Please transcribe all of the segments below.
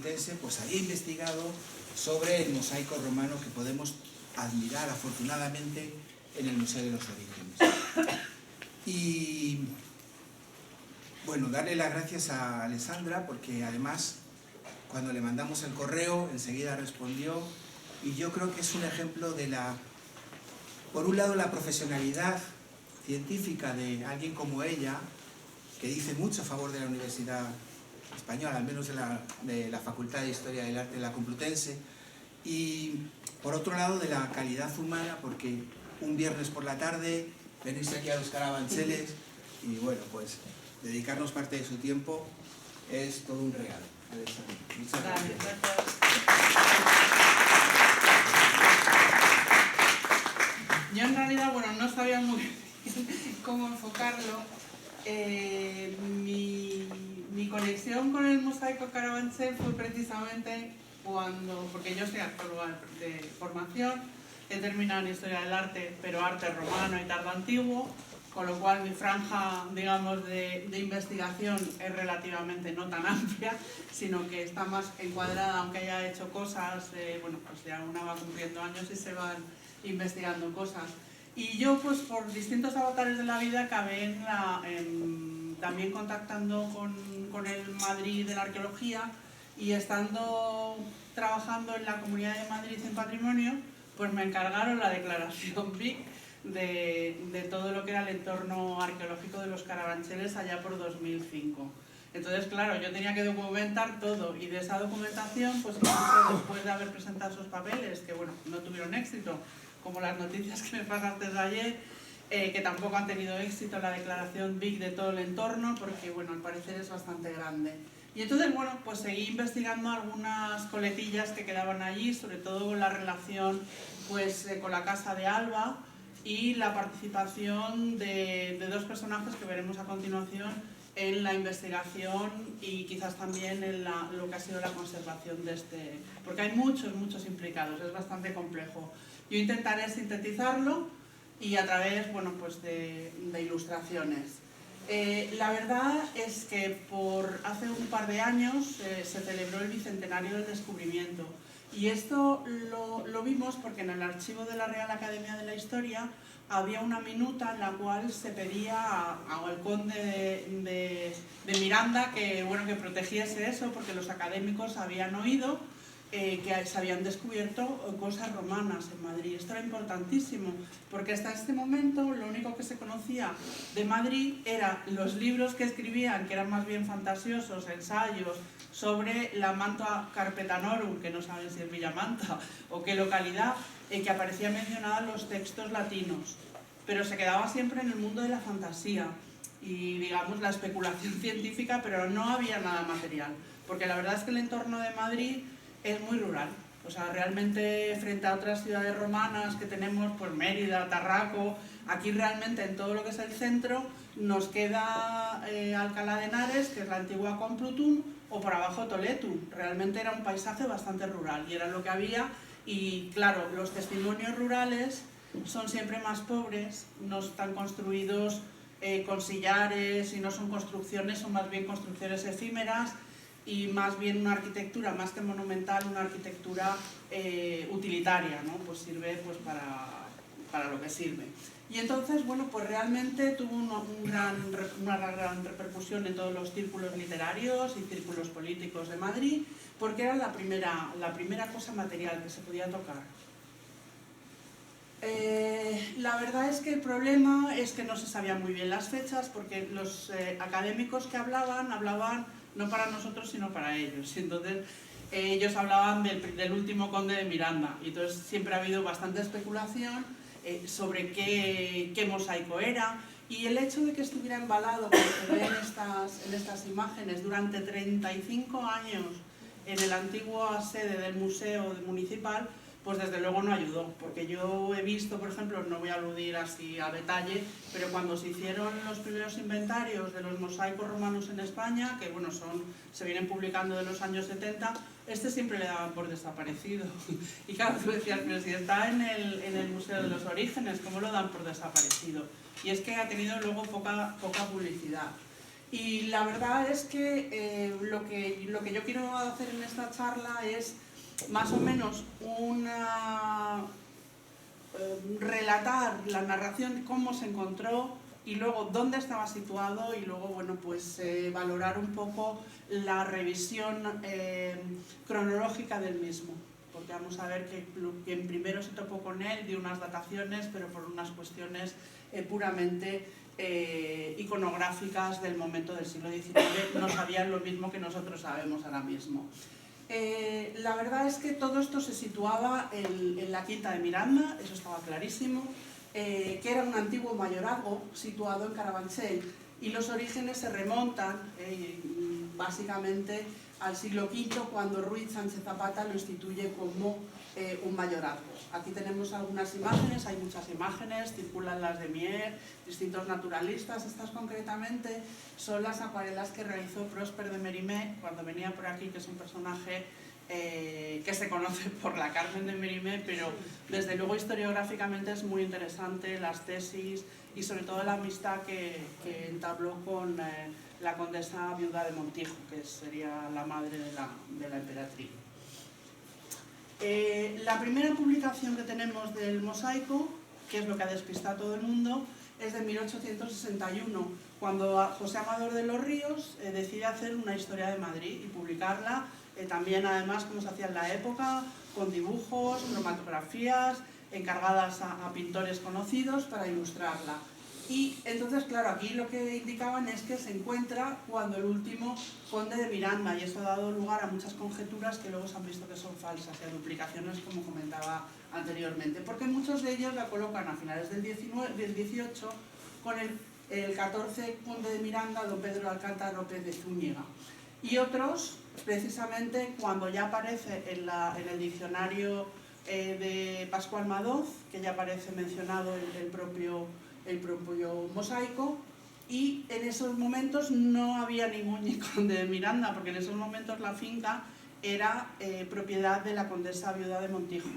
Complutense, pues había investigado sobre el mosaico romano que podemos admirar afortunadamente en el Museo de los Orígenes. Y bueno, darle las gracias a Alessandra porque además cuando le mandamos el correo enseguida respondió, y yo creo que es un ejemplo de por un lado, la profesionalidad científica de alguien como ella, que dice mucho a favor de la Universidad Española, al menos de la Facultad de Historia del Arte de la Complutense, y por otro lado de la calidad humana, porque un viernes por la tarde venirse aquí a los Carabancheles y bueno, pues dedicarnos parte de su tiempo es todo un regalo. Muchas gracias. Yo en realidad, bueno, no sabía muy bien cómo enfocarlo. Mi conexión con el mosaico carabanchel fue precisamente porque yo soy arqueóloga de formación, he terminado en Historia del Arte, pero arte romano y tardo antiguo, con lo cual mi franja, digamos, de investigación es relativamente no tan amplia, sino que está más encuadrada, aunque haya hecho cosas, bueno, pues ya una va cumpliendo años y se van investigando cosas. Y yo, pues por distintos avatares de la vida, acabé también contactando con el Madrid de la arqueología, y estando trabajando en la Comunidad de Madrid en Patrimonio, pues me encargaron la declaración BIC de todo lo que era el entorno arqueológico de los Carabancheles allá por 2005. Entonces, claro, yo tenía que documentar todo, y de esa documentación, pues incluso después de haber presentado esos papeles, que bueno, no tuvieron éxito, como las noticias que me pasaste de ayer, que tampoco han tenido éxito la declaración BIC de todo el entorno, porque bueno, al parecer es bastante grande. Y entonces, bueno, pues seguí investigando algunas coletillas que quedaban allí, sobre todo la relación pues, con la Casa de Alba y la participación de dos personajes que veremos a continuación en la investigación y quizás también en lo que ha sido la conservación de este... porque hay muchos implicados, es bastante complejo. Yo intentaré sintetizarlo y a través, bueno, pues de ilustraciones. La verdad es que hace un par de años se celebró el bicentenario del descubrimiento, y esto lo vimos porque en el archivo de la Real Academia de la Historia había una minuta en la cual se pedía al conde de Miranda que protegiese eso, porque los académicos habían oído que se habían descubierto cosas romanas en Madrid. Esto era importantísimo, porque hasta este momento lo único que se conocía de Madrid eran los libros que escribían, que eran más bien fantasiosos, ensayos sobre la Manta Carpetanorum, que no saben si es Villamanta o qué localidad, que aparecía mencionada en los textos latinos, pero se quedaba siempre en el mundo de la fantasía y, digamos, la especulación científica, pero no había nada material, porque la verdad es que el entorno de Madrid es muy rural. O sea, realmente frente a otras ciudades romanas que tenemos, pues Mérida, Tarraco, aquí realmente en todo lo que es el centro nos queda Alcalá de Henares, que es la antigua Complutum, o por abajo Toledo. Realmente era un paisaje bastante rural y era lo que había, y claro, los testimonios rurales son siempre más pobres, no están construidos con sillares y no son construcciones, son más bien construcciones efímeras, y más bien una arquitectura, más que monumental, una arquitectura utilitaria, ¿no? Pues sirve pues, para lo que sirve. Y entonces, bueno, pues realmente tuvo una gran repercusión en todos los círculos literarios y círculos políticos de Madrid, porque era la primera cosa material que se podía tocar. La verdad es que el problema es que no se sabían muy bien las fechas, porque los académicos que hablaban no para nosotros sino para ellos. Entonces ellos hablaban del último conde de Miranda, y entonces siempre ha habido bastante especulación sobre qué mosaico era, y el hecho de que estuviera embalado, como se ve en estas imágenes, durante 35 años en la antigua sede del museo municipal, pues desde luego no ayudó, porque yo he visto, por ejemplo, no voy a aludir así a detalle, pero cuando se hicieron los primeros inventarios de los mosaicos romanos en España, que bueno, se vienen publicando de los años 70, siempre le daban por desaparecido. Y claro, tú decías, pero si está en el Museo de los Orígenes, ¿cómo lo dan por desaparecido? Y es que ha tenido luego poca publicidad. Y la verdad es que lo que yo quiero hacer en esta charla es más o menos relatar la narración, cómo se encontró y luego dónde estaba situado, y luego bueno, pues valorar un poco la revisión cronológica del mismo, porque vamos a ver que quien primero se topó con él dio unas dataciones, pero por unas cuestiones puramente iconográficas del momento del siglo XIX, no sabían lo mismo que nosotros sabemos ahora mismo. La verdad es que todo esto se situaba en la Quinta de Miranda, eso estaba clarísimo, que era un antiguo mayorazgo situado en Carabanchel, y los orígenes se remontan básicamente al siglo V, cuando Ruiz Sánchez Zapata lo instituye como un mayorazgo. Aquí tenemos algunas imágenes, hay muchas imágenes, circulan las de Mier, distintos naturalistas. Estas concretamente son las acuarelas que realizó Prosper de Mérimée cuando venía por aquí, que es un personaje que se conoce por la Carmen de Mérimée, pero desde luego historiográficamente es muy interesante las tesis y sobre todo la amistad que entabló con la condesa viuda de Montijo, que sería la madre de la emperatriz. La primera publicación que tenemos del mosaico, que es lo que ha despistado a todo el mundo, es de 1861, cuando José Amador de los Ríos decide hacer una historia de Madrid y publicarla, también además como se hacía en la época, con dibujos, cromatografías, encargadas a pintores conocidos para ilustrarla. Y entonces, claro, aquí lo que indicaban es que se encuentra cuando el último conde de Miranda, y eso ha dado lugar a muchas conjeturas que luego se han visto que son falsas y a duplicaciones, como comentaba anteriormente, porque muchos de ellos la colocan a finales del 18 con el 14 conde de Miranda, don Pedro Alcántara López de Zúñiga, y otros precisamente cuando ya aparece en el diccionario de Pascual Madoz, que ya aparece mencionado el propio mosaico, y en esos momentos no había ningún conde de Miranda, porque en esos momentos la finca era propiedad de la condesa viuda de Montijo.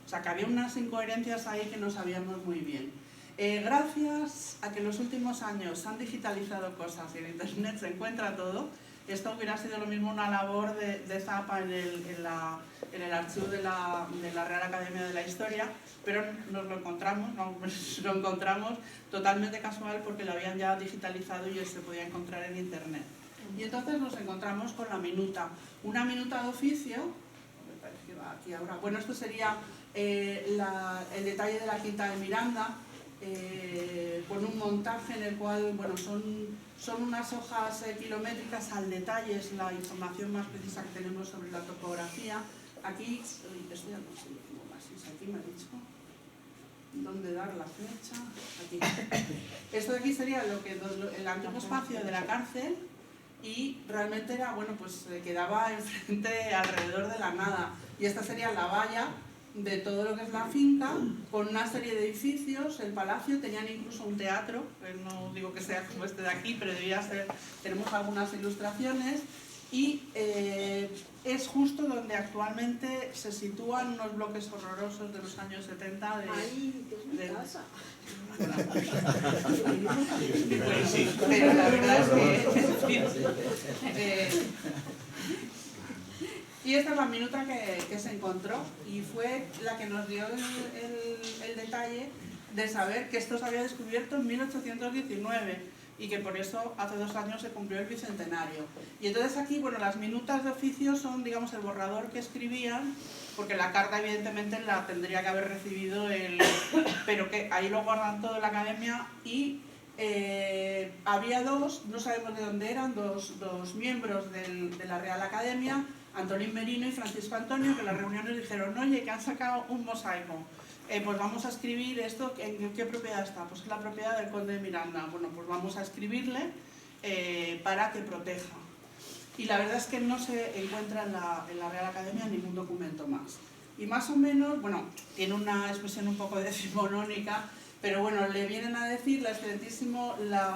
O sea que había unas incoherencias ahí que no sabíamos muy bien. Gracias a que en los últimos años se han digitalizado cosas y en internet se encuentra todo, esto hubiera sido lo mismo una labor de Zapa en el archivo de la Real Academia de la Historia, pero nos lo encontramos, lo encontramos totalmente casual porque lo habían ya digitalizado y se podía encontrar en internet. Y entonces nos encontramos con la minuta, una minuta de oficio, me parece que va aquí ahora. Bueno, esto sería el detalle de la Quinta de Miranda, con un montaje en el cual, bueno, son unas hojas kilométricas al detalle, es la información más precisa que tenemos sobre la topografía. Aquí, esto ya no sé cómo más, aquí me ha dicho dónde dar la flecha, aquí. Esto de aquí sería el antiguo espacio de la cárcel, y realmente era, bueno, pues quedaba enfrente, alrededor de la nada, y esta sería la valla de todo lo que es la finca, con una serie de edificios. El palacio tenían incluso un teatro, no digo que sea como este de aquí, pero debía ser, tenemos algunas ilustraciones, y es justo donde actualmente se sitúan unos bloques horrorosos de los años 70 de... ¡Ay, qué es mi casa! Pero la verdad es que... y esta es la minuta que se encontró, y fue la que nos dio el detalle de saber que esto se había descubierto en 1819 y que por eso hace 2 años se cumplió el bicentenario. Y entonces aquí, bueno, las minutas de oficio son, digamos, el borrador que escribían, porque la carta evidentemente la tendría que haber recibido pero que ahí lo guardan todo en la academia. Y había dos, no sabemos de dónde eran, dos miembros de la Real Academia, Antolín Merino y Francisco Antonio, que en las reuniones dijeron: oye, que han sacado un mosaico, pues vamos a escribir esto. ¿En qué propiedad está? Pues es la propiedad del conde de Miranda. Bueno, pues vamos a escribirle para que proteja. Y la verdad es que no se encuentra en la Real Academia ningún documento más. Y más o menos, bueno, tiene una expresión un poco decimonónica, pero bueno, le vienen a decir la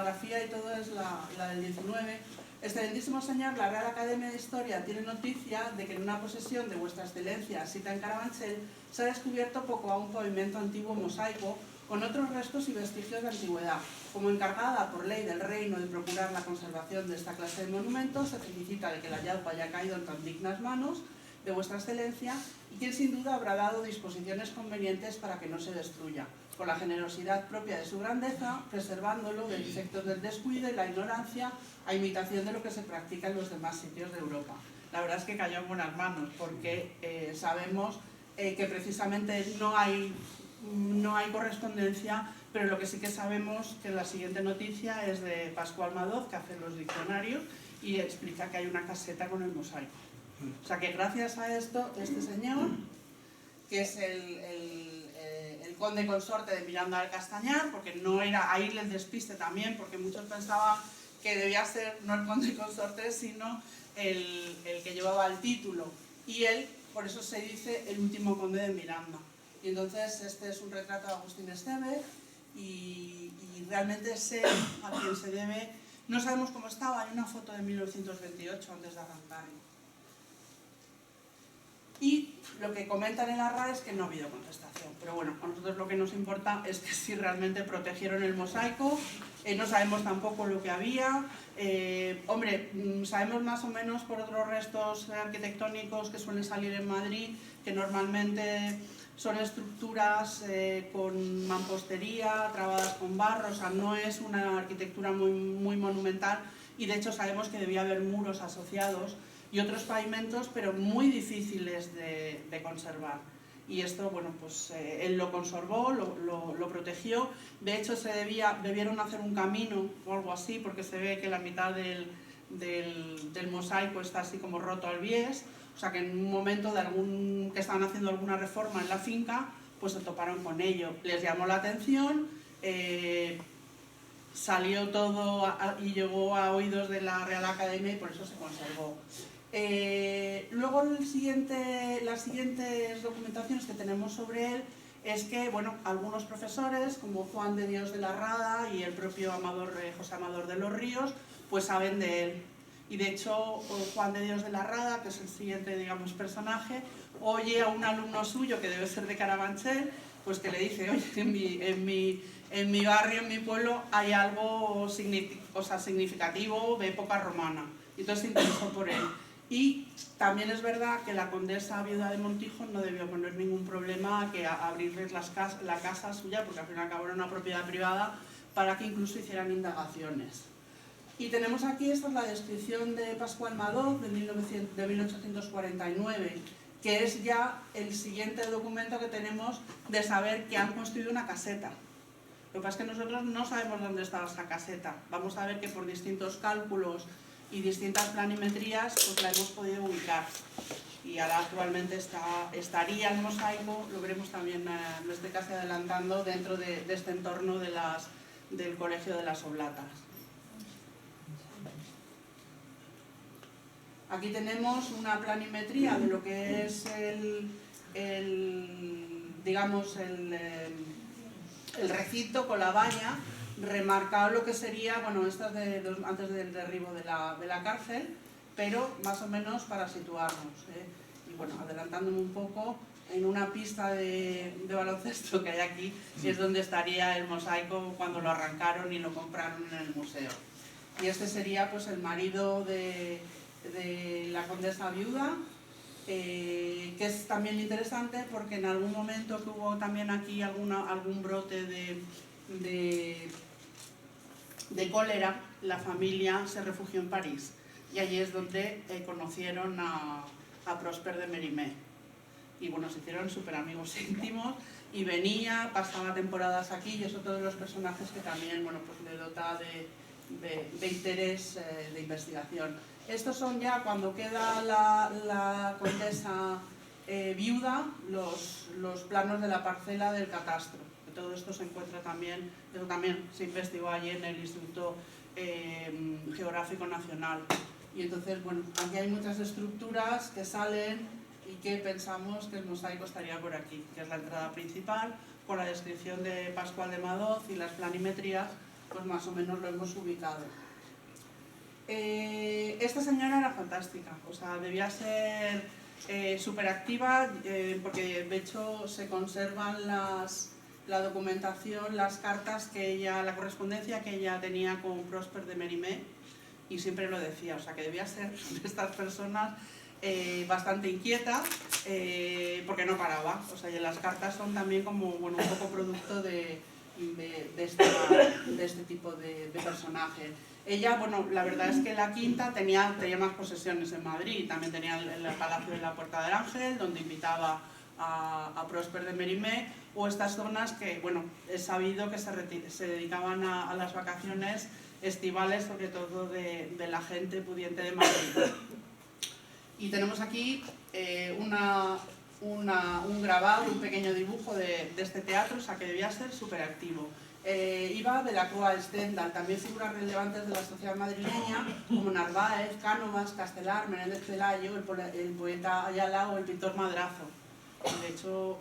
grafía y todo es la del 19. Excelentísimo señor, la Real Academia de Historia tiene noticia de que en una posesión de vuestra excelencia, sita en Carabanchel, se ha descubierto poco a un pavimento antiguo mosaico con otros restos y vestigios de antigüedad. Como encargada por ley del reino de procurar la conservación de esta clase de monumentos, se felicita de que el hallazgo haya caído en tan dignas manos de vuestra excelencia y quien sin duda habrá dado disposiciones convenientes para que no se destruya, con la generosidad propia de su grandeza, preservándolo de efectos del descuido y la ignorancia, a imitación de lo que se practica en los demás sitios de Europa. La verdad es que cayó en buenas manos, porque sabemos que precisamente no hay correspondencia, pero lo que sí que sabemos que la siguiente noticia es de Pascual Madoz, que hace los diccionarios, y explica que hay una caseta con el mosaico. O sea que gracias a esto, este señor, que es el conde consorte de Miranda del Castañar, porque no era, ahí el despiste también, porque muchos pensaban que debía ser no el conde consorte, sino el que llevaba el título, y él, por eso se dice el último conde de Miranda. Y entonces este es un retrato de Agustín Esteve, y realmente sé a quién se debe. No sabemos cómo estaba, hay una foto de 1928 antes de arrancar. Y lo que comentan en la RAE es que no ha habido contestación, pero bueno, a nosotros lo que nos importa es que si realmente protegieron el mosaico. No sabemos tampoco lo que había. Hombre, sabemos más o menos por otros restos arquitectónicos que suelen salir en Madrid, que normalmente son estructuras con mampostería, trabadas con barro, o sea, no es una arquitectura muy monumental, y de hecho sabemos que debía haber muros asociados y otros pavimentos, pero muy difíciles de conservar. Y esto, bueno, pues él lo conservó, lo protegió. De hecho, debieron hacer un camino o algo así, porque se ve que la mitad del mosaico está así como roto al bies. O sea que en un momento que estaban haciendo alguna reforma en la finca, pues se toparon con ello. Les llamó la atención, salió todo y llegó a oídos de la Real Academia y por eso se conservó. Luego las siguientes documentaciones que tenemos sobre él es que, bueno, algunos profesores como Juan de Dios de la Rada y el propio José Amador de los Ríos, pues saben de él. Y de hecho Juan de Dios de la Rada, que es el siguiente, digamos, personaje, oye a un alumno suyo que debe ser de Carabanchel, pues que le dice: oye, en mi barrio, en mi pueblo, hay algo significativo de época romana. Y entonces se interesó por él. Y también es verdad que la condesa viuda de Montijo no debió poner ningún problema a abrirles la casa suya, porque al fin y al cabo era una propiedad privada, para que incluso hicieran indagaciones. Y tenemos aquí, esta es la descripción de Pascual Madoz de 1849, que es ya el siguiente documento que tenemos de saber que han construido una caseta. Lo que pasa es que nosotros no sabemos dónde estaba esa caseta. Vamos a ver que por distintos cálculos y distintas planimetrías pues la hemos podido ubicar. Y ahora actualmente estaría el mosaico, lo veremos también, lo estoy casi adelantando, dentro de este entorno del Colegio de las Oblatas. Aquí tenemos una planimetría de lo que es digamos el recinto con la valla, remarcado lo que sería, bueno, estas antes del derribo de la cárcel, pero más o menos para situarnos. Y bueno, adelantándome un poco, en una pista de baloncesto que hay aquí, es donde estaría el mosaico cuando lo arrancaron y lo compraron en el museo. Y este sería pues el marido de la condesa viuda, que es también interesante porque en algún momento que hubo también aquí algún brote de cólera, la familia se refugió en París y allí es donde conocieron a Prosper de Mérimée. Y bueno, se hicieron súper amigos íntimos y venía, pasaba temporadas aquí, y es otro de los personajes que también, bueno, pues le dota de interés de investigación. Estos son ya, cuando queda la condesa viuda, los planos de la parcela del catastro. Todo esto se encuentra también, eso también se investigó allí en el Instituto Geográfico Nacional. Y entonces, bueno, aquí hay muchas estructuras que salen y que pensamos que el mosaico estaría por aquí, que es la entrada principal, con la descripción de Pascual de Madoz y las planimetrías, pues más o menos lo hemos ubicado. Esta señora era fantástica, o sea, debía ser súper activa, porque de hecho se conservan las la documentación, las cartas que ella, la correspondencia que ella tenía con Prosper de Mérimée, y siempre lo decía, o sea que debía ser de estas personas bastante inquieta, porque no paraba, o sea, y las cartas son también como, bueno, un poco producto de este tipo de personaje. Ella, bueno, la verdad es que la Quinta tenía más posesiones en Madrid, también tenía el Palacio de la Puerta del Ángel, donde invitaba a Prosper de Mérimée, o estas zonas que, bueno, es sabido que se dedicaban a las vacaciones estivales, sobre todo de la gente pudiente de Madrid. Y tenemos aquí un grabado, un pequeño dibujo de este teatro, o sea que debía ser súper activo. Iba de la Croix Stendhal, también figuras relevantes de la sociedad madrileña, como Narváez, Cánovas, Castelar, Menéndez Pelayo, el poeta Ayala o el pintor Madrazo. De hecho,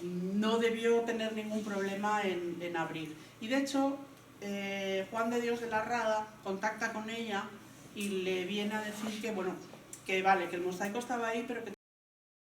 no debió tener ningún problema en abrir. Y de hecho, Juan de Dios de la Rada contacta con ella y le viene a decir que, bueno, que vale, que el mosaico estaba ahí, pero que